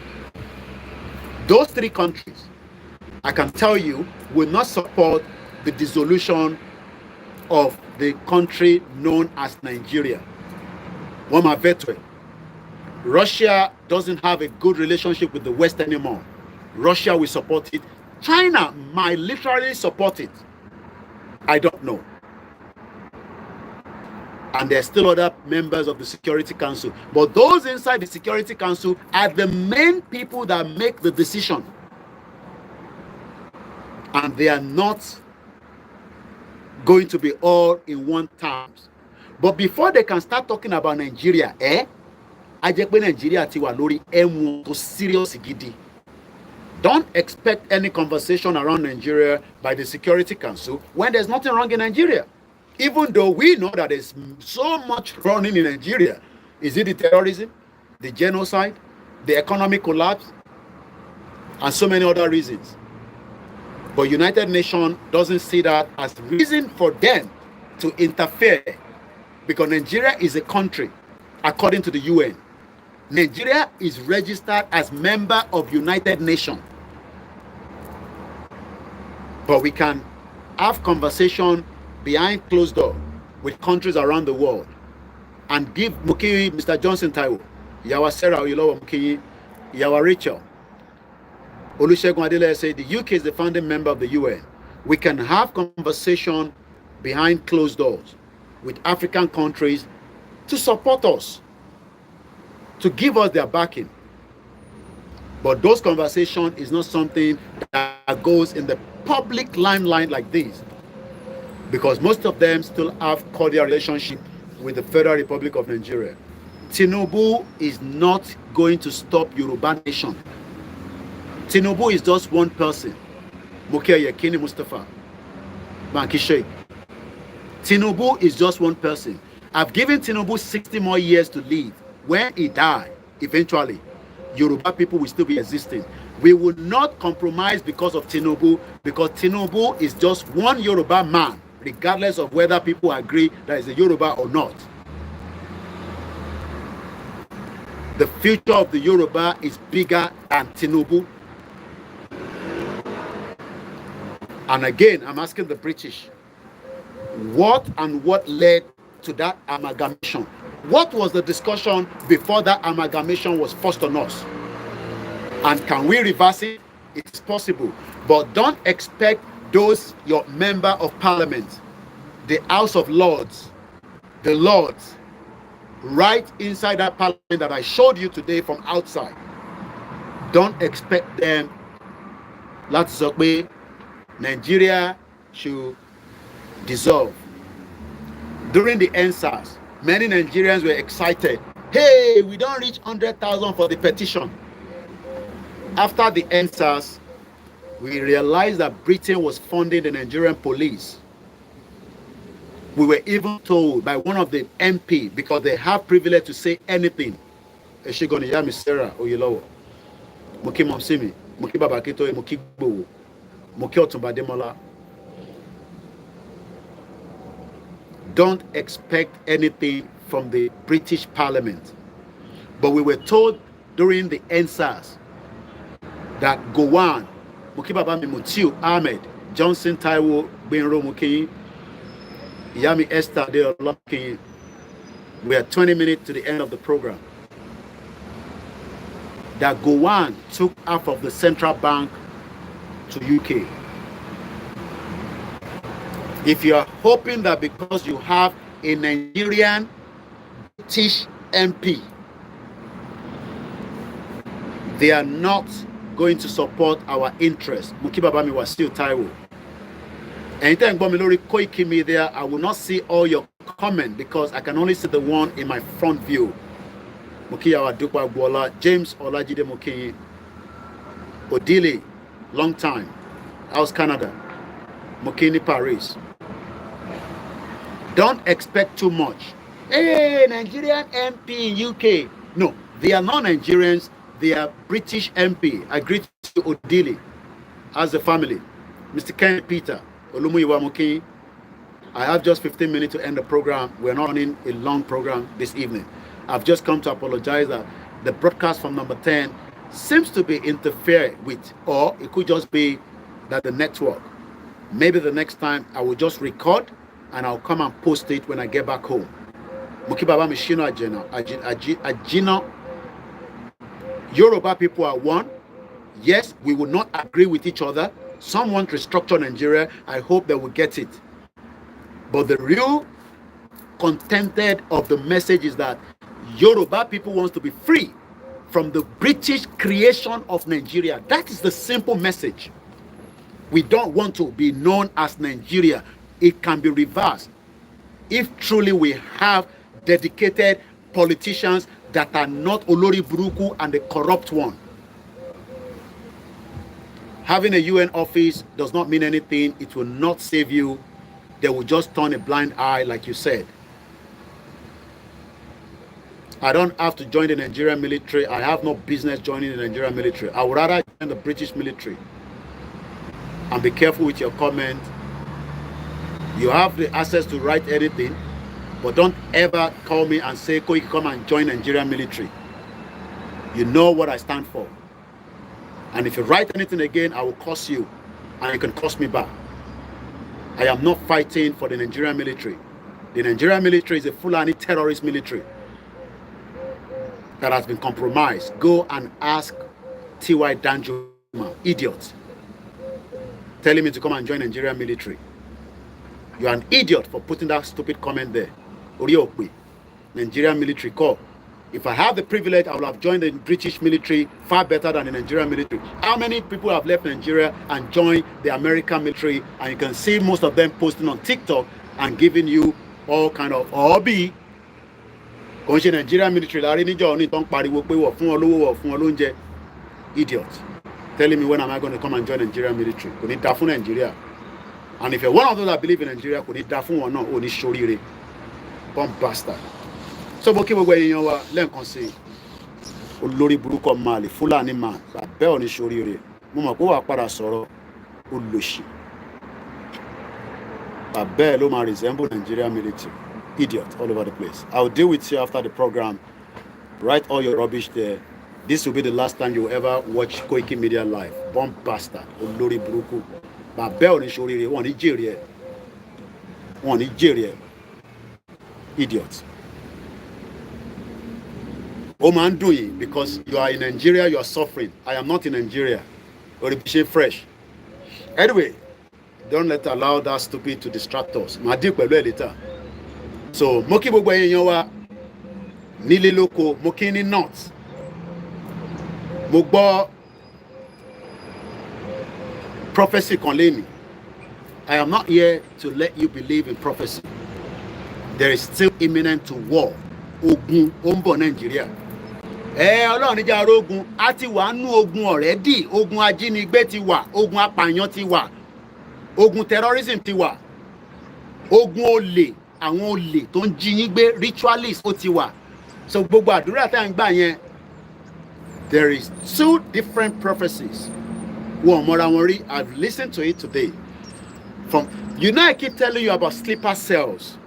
Those three countries, I can tell you, will not support the dissolution of the country known as Nigeria. Russia doesn't have a good relationship with the West anymore. Russia will support it. China might literally support it. I don't know. And there are still other members of the Security Council. But those inside the Security Council are the main people that make the decision. And they are not going to be all in one terms. But before they can start talking about Nigeria, Nigeria ti wà lórí M1 tó serious gidi. Don't expect any conversation around Nigeria by the Security Council when there's nothing wrong in Nigeria. Even though we know that there's so much running in Nigeria. Is it the terrorism, the genocide, the economic collapse, and so many other reasons? But United Nations doesn't see that as reason for them to interfere, because Nigeria is a country, according to the UN. Nigeria is registered as member of United Nations. But we can have conversation behind closed door with countries around the world and give Muki, Mr. Johnson Taiwo, Yawa Sarah Oyelowo Muki, Yawa Rachel, Olusegun Adele said the UK is the founding member of the UN. We can have conversation behind closed doors with African countries to support us, to give us their backing. But those conversations is not something that goes in the public limelight like this, because most of them still have cordial relationship with the Federal Republic of Nigeria. Tinubu is not going to stop Yoruba nation. Tinubu is just one person. Mukia Yekini Mustafa. Banki Sheikh. Tinubu is just one person. I've given Tinubu 60 more years to live. When he dies, eventually, Yoruba people will still be existing. We will not compromise because of Tinubu, because Tinubu is just one Yoruba man, regardless of whether people agree that he's a Yoruba or not. The future of the Yoruba is bigger than Tinubu. And again, I'm asking the British, what led to that amalgamation? What was the discussion before that amalgamation was forced on us? And can we reverse it? It's possible. But don't expect those, your member of parliament, the House of Lords, the Lords, right inside that parliament that I showed you today from outside. Don't expect them. Let's say Nigeria should dissolve. During the NSAS, many Nigerians were excited. Hey, we don't reach 100,000 for the petition. After the NSAS, we realized that Britain was funding the Nigerian police. We were even told by one of the MP, because they have privilege to say anything. Eshigoni Yami Sarah Oyelowo, Muki Momsimi, Muki Babakito, Muki Gbowo, Muki Otumba Demola. Don't expect anything from the British Parliament. But we were told during the NSAS that Gowon, Mukibaba Mutiu Ahmed, Johnson Taiwo, Benro Muki, Yami Esther, they are lucky. We are 20 minutes to the end of the program. That Gowon took half of the central bank to UK. If you are hoping that because you have a Nigerian British MP, they are not going to support our interests. Mukibabami was still Taiwo. Anytime Bomilori Koikimedia, I will not see all your comment because I can only see the one in my front view. Mukiyawa Dukwa Gwola, James Olajide Mukiyi, Odile, long time, House Canada, Mukini Paris. Don't expect too much. Hey, Nigerian MP in UK. No, they are not Nigerians, they are British MP. I greet you, Odile, as a family. Mr. Ken Peter, Olumuyiwa Mukiyi. I have just 15 minutes to end the program. We're not running a long program this evening. I've just come to apologize that the broadcast from number 10 seems to be interfered with, or it could just be that the network. Maybe the next time I will just record and I'll come and post it when I get back home. Mukibaba Mishino Ajina. Yoruba people are one. Yes, we will not agree with each other. Some want to restructure Nigeria. I hope they will get it. But the real contented of the message is that Yoruba people want to be free from the British creation of Nigeria. That is the simple message. We don't want to be known as Nigeria. It can be reversed if truly we have dedicated politicians that are not Olori Buruku and the corrupt one. Having a UN office does not mean anything. It will not save you. They will just turn a blind eye, like you said. I don't have to join the Nigerian military. I have no business joining the Nigerian military. I would rather join the British military. And be careful with your comment. You have the access to write anything, but don't ever call me and say, Koiki, come and join Nigerian military. You know what I stand for. And if you write anything again, I will curse you, and you can curse me back. I am not fighting for the Nigerian military. The Nigerian military is a Fulani terrorist military that has been compromised. Go and ask T.Y. Danjuma, idiot, telling me to come and join Nigerian military. You are an idiot for putting that stupid comment there. Oriokwe, Nigerian military corps. If I have the privilege, I will have joined the British military far better than the Nigerian military. How many people have left Nigeria and joined the American military? And you can see most of them posting on TikTok and giving you all kind of hobby. Nigerian military, idiot. Telling me when am I going to come and join Nigerian military? Nigeria. And if you're one of those that believe in Nigeria, bomb bastard. So boki gbogbo èèyàn wa lẹ́ẹ̀kan sí olórí burúkú Mali Fulani man bàbá ò ní ṣoríire mo mọ̀ pé wàá padà sọ̀rọ̀ olóṣì bàbá ẹ̀ ló máa resemble Nigerian military idiot all over the place. I'll deal with you after the program. Write all your rubbish there. This will be the last time you ever watch Koikimedia live. Bomb bastard olórí burúkú bàbá ò ní ṣoríire wọn ní jèrè idiot. Oman doing because you are in Nigeria, you are suffering. I am not in Nigeria. Or fresh. Anyway, don't allow that stupid to distract us. Later. So, Moki Bogwe Yowa Nili Loko, Mokini North. Mogbo prophecy Konlemi. I am not here to let you believe in prophecy. There is still imminent to war. Ogun Ombo Nigeria. Ọlọ́run níjà arógun á ti wà nú ogun already. Ogun ajínigbé ti wà, ogun apààyàn ti wà, ogun terrorism ti wà, ogun olè, àwọn olè tó ń jí yín gbé ritualist ó ti wà. So gbogbo àdúrà tá ń gbà yẹn, there is two different prophecies. Wọ́n mọ́ra wọn rí. I've listened to it today. I keep telling you about sleeper cells.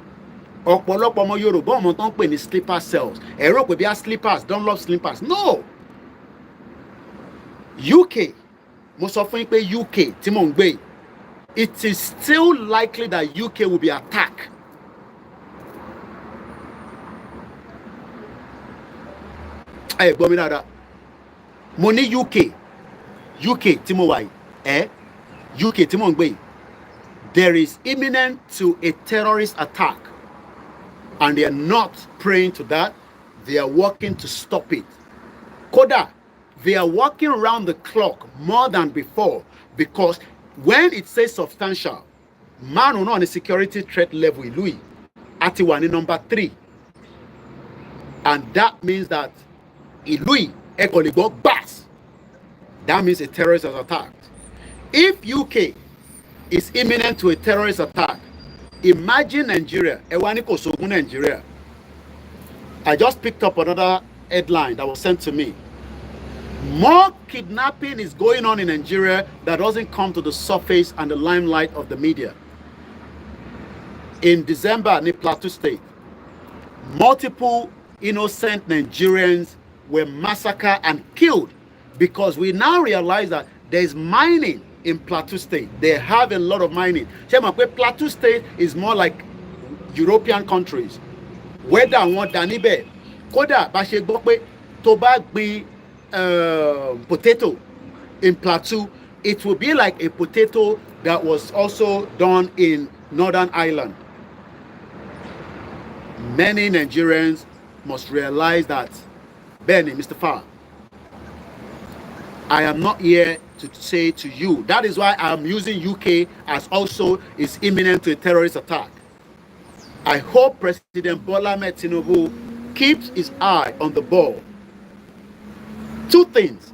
Ọ̀pọ̀lọpọ̀ ọmọ Yorùbá ọmọ tán pè ní sleeper cells. Ẹ̀rọ pé bí a slippers, don't love slippers. No! UK, mo sọ fún yín pé UK tí mò ń gbé, it is still likely that UK will be attacked. Ẹ gbọ́ mi dáadáa. Mo ní UK tí mo wà yìí, UK tí mò ń gbé, there is imminent to a terrorist attack. And they are not praying to that. They are working to stop it. Koda, they are working around the clock more than before, because when it says substantial, man will know on the security threat level, Louis, Ati wani number 3. And that means that Ilui Ekoligbo Bass. That means a terrorist has attacked. If UK is imminent to a terrorist attack, imagine Nigeria, Ewani Kosogun Nigeria. I just picked up another headline that was sent to me. More kidnapping is going on in Nigeria that doesn't come to the surface and the limelight of the media. In December, in Plateau State, multiple innocent Nigerians were massacred and killed because we now realize that there is mining in Plateau State. They have a lot of mining. Plateau State is more like European countries. Whether one danibe, koda ba se gbọ́ pé tó bá gbin potato in Plateau, it will be like a potato that was also done in Northern Ireland. Many Nigerians must realize that, Benny, Mr. Farr, I am not here to say to you. That is why I am using UK as also is imminent to a terrorist attack. I hope President Bola Ahmed Tinubu keeps his eye on the ball. 2 things.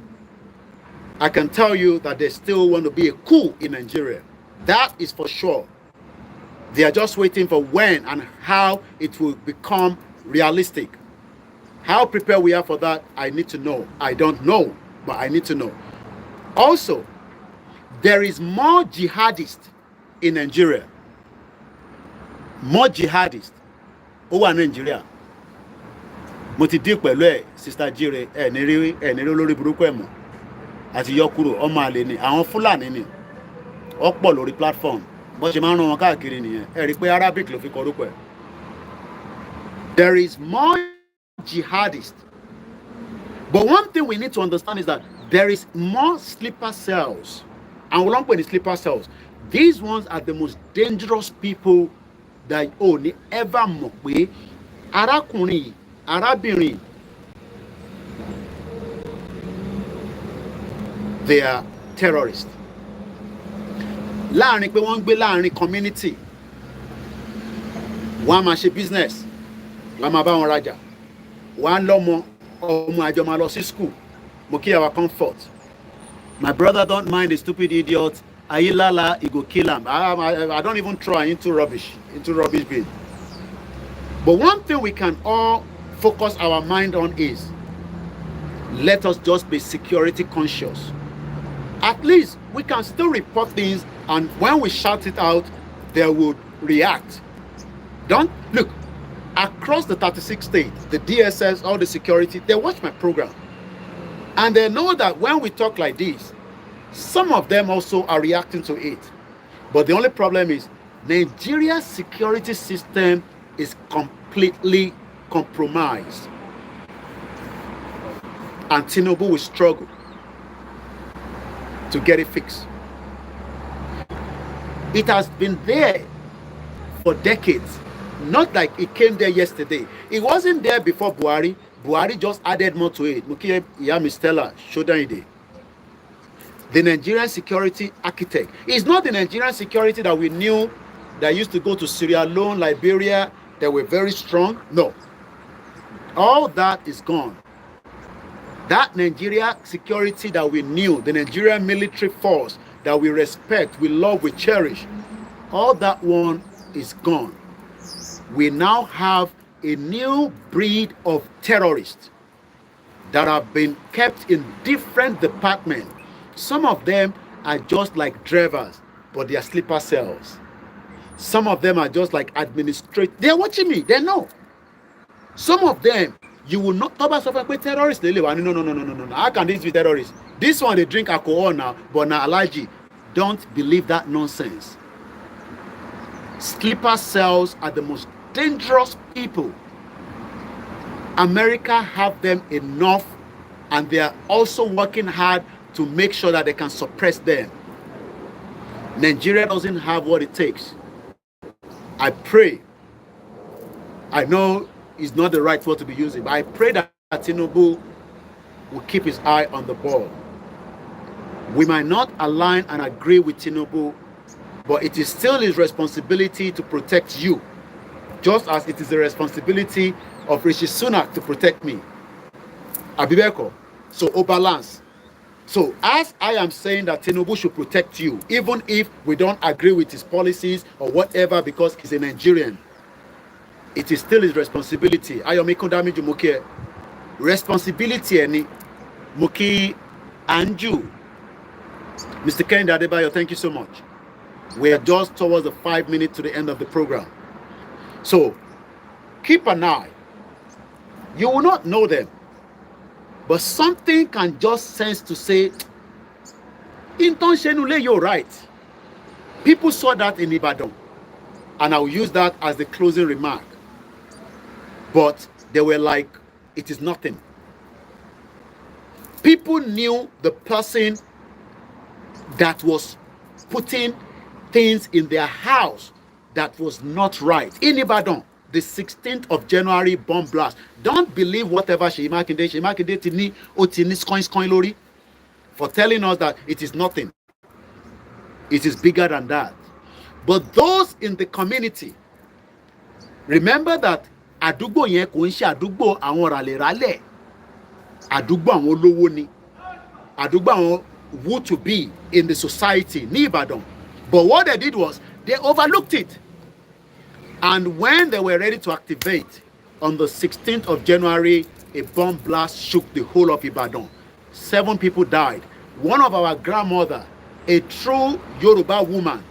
I can tell you that they still want to be a coup in Nigeria. That is for sure. They are just waiting for when and how it will become realistic. How prepared we are for that, I need to know. I don't know, but I need to know. Also, there is more jihadists in Nigeria. More jihadists over Nigeria. Mo ti deal pẹ̀lú ẹ̀, Sister Jire, ẹ̀ ní rí olórí burúkú ẹ̀ mọ̀. Àti yọkúrò, ọmọ àlè ni, àwọn Fúlàní ni. Ó pọ̀ lórí platform. Bó ṣe máa ń rán wọn káàkiri nìyẹn. Ẹ rí pé Arabic ló fi kọ orúkọ ẹ̀. There is more jihadists. But one thing we need to understand is that there is more sleeper cells. And we don't put the sleeper cells. These ones are the most dangerous people that only ever mọ̀ pé arákùnrin, arábìnrin, they are terrorists. Láàrin pé wọ́n ń gbé láàrin community, wọ́n á máa ṣe business, wọ́n á máa bá wọn rajà, wọ́n á lọ́mọ, ọmọ àjọ máa lọ sí school. Mo kí our comfort. My brother don't mind the stupid idiot. Ayilala, he go kill him. I don't even try into rubbish bin. But one thing we can all focus our mind on is, let us just be security conscious. At least we can still report things, and when we shout it out, they would react. Don't look across the 36 states, the DSS, all the security, they watch my program. And they know that when we talk like this, some of them also are reacting to it. But the only problem is Nigeria's security system is completely compromised. And Tinubu will struggle to get it fixed. It has been there for decades. Not like it came there yesterday. It wasn't there before Buhari. Buhari just added more to it. Mukie Iyami Stella, Shodan. The Nigerian security architect. It's not the Nigerian security that we knew that used to go to Sierra Leone, Liberia, that were very strong. No. All that is gone. That Nigeria security that we knew, the Nigerian military force that we respect, we love, we cherish, all that one is gone. We now have a new breed of terrorists that have been kept in different departments. Some of them are just like drivers, but they are sleeper cells. Some of them are just like administrators. They are watching me. They know. Some of them, you will not talk about terrorists. No. How can this be terrorists? This one, they drink alcohol now, but now allergy. Don't believe that nonsense. Sleeper cells are the most dangerous people. America have them enough, and they are also working hard to make sure that they can suppress them. Nigeria doesn't have what it takes. I pray, I know it's not the right word to be using, but I pray that Tinubu will keep his eye on the ball. We might not align and agree with Tinubu, but it is still his responsibility to protect you. just as it is the responsibility of Rishi Sunak to protect me. Abibeko. So, balance. So, as I am saying that Tinubu should protect you, even if we don't agree with his policies or whatever, because he's a Nigerian, it is still his responsibility. Ayomi Kondamiju Mukie. Responsibility any Muki Anju. Mr. Kende Adebayo, thank you so much. We are just towards the 5 minutes to the end of the program. So, keep an eye. You will not know them. But something can just sense to say, Inton Shenule, you're right. People saw that in Ibadan. And I'll use that as the closing remark. But they were like, it is nothing. People knew the person that was putting things in their house that was not right. In Ibadan, the 16th of January bomb blast. Don't believe whatever Seyi Makinde tini otini coin lori for telling us that it is nothing. It is bigger than that. But those in the community, remember that àdúgbò yẹn kò ń ṣe àdúgbò àwọn ràlẹ̀ràlẹ̀, àdúgbò àwọn olówó ni, àdúgbò àwọn who to be in the society ní Ìbàdàn. But what they did was they overlooked it. And when they were ready to activate on the 16th of January, a bomb blast shook the whole of Ibadan. 7 people died. One of our grandmother, a true Yoruba woman,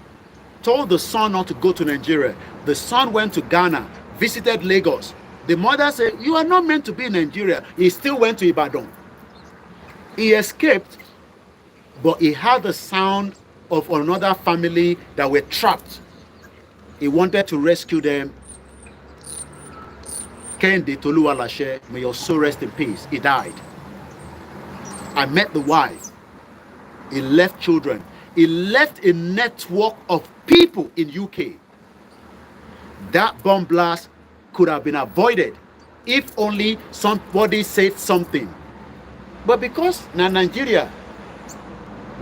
told the son not to go to Nigeria. The son went to Ghana, visited Lagos. The mother said, you are not meant to be in Nigeria. He still went to Ibadan. He escaped, but he had the sound of another family that were trapped. He wanted to rescue them. Kende Toluwalashe, may your soul rest in peace. He died. I met the wife. He left children. He left a network of people in UK. That bomb blast could have been avoided if only somebody said something. But because now Nigeria,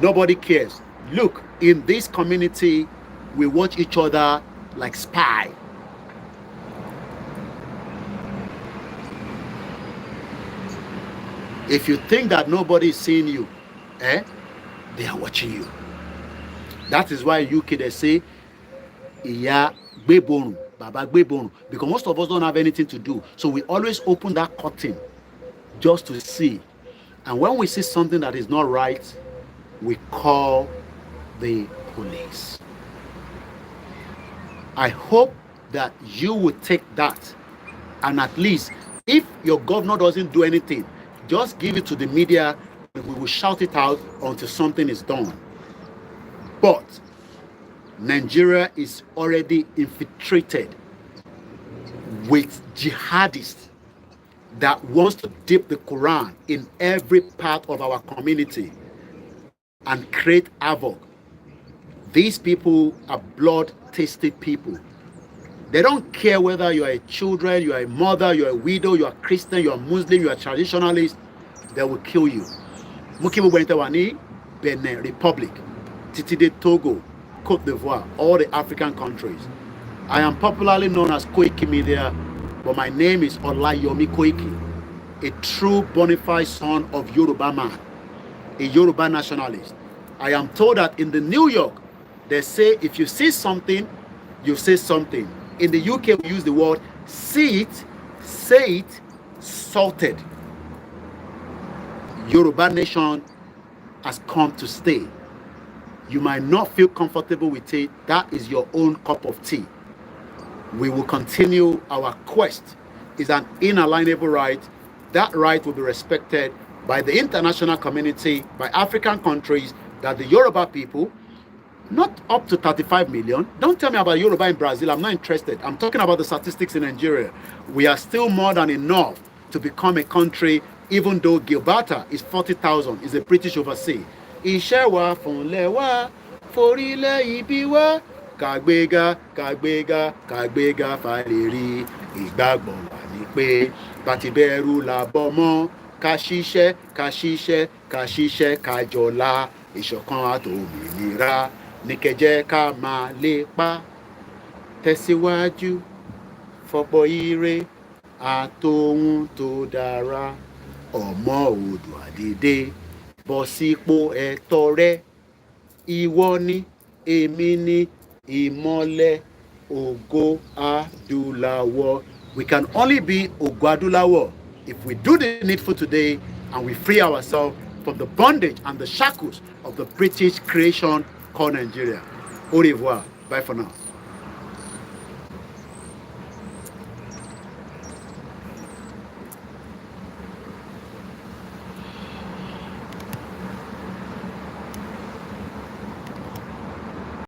nobody cares. Look, in this community, we watch each other like spy. If you think that nobody is seeing you, they are watching you. That is why in UK they say, Iya gbebonu, Baba gbebonu, because most of us don't have anything to do. So we always open that curtain just to see. And when we see something that is not right, we call the police. I hope that you will take that, and at least if your governor doesn't do anything, just give it to the media and we will shout it out until something is done. But Nigeria is already infiltrated with jihadists that wants to dip the Quran in every part of our community and create havoc. These people are blood-tasty people. They don't care whether you are a children, you are a mother, you are a widow, you are Christian, you are Muslim, you are traditionalist. They will kill you. Mukibu Bentawani, Benin Republic, Titide Togo, Cote d'Ivoire, all the African countries. I am popularly known as Koikimedia, but my name is OLAYOMI KOIKI, a true bona fide son of Yoruba man, a Yoruba nationalist. I am told that in the New York, they say if you see something, you say something. In the UK, we use the word see it, say it, salted. Yoruba nation has come to stay. You might not feel comfortable with it. That is your own cup of tea. We will continue our quest. It's an inalienable right. That right will be respected by the international community, by African countries, that the Yoruba people, not up to 35 million. Don't tell me about Yoruba in Brazil. I'm not interested. I'm talking about the statistics in Nigeria. We are still more than enough to become a country, even though Gibraltar is 40,000, is a British overseas. Ishewa funlewa, forile ibiwa, kagbega, kagbega, kagbega faleri, ìgbàgbọ́ wa ni pé batiberu la bomo, kashishe, kashishe, kashishe, kajola, ìṣọ̀kan àtòmìnira. Ní kẹ́ jẹ́ ká máa lépa tẹ̀síwájú fọ́pọ̀ ire àtòhun tó dára ọmọ Oòduà dìde bọ́ sípò ẹ̀tọ́ rẹ ìwọ ni èmi ni ìmọ́lẹ̀ ògo adúláwọ̀. We can only be Ògo Adúláwọ̀ if we do the needful today and we free ourselves from the bondage and the shackles of the British creation called Nigeria. Au revoir. Bye for now.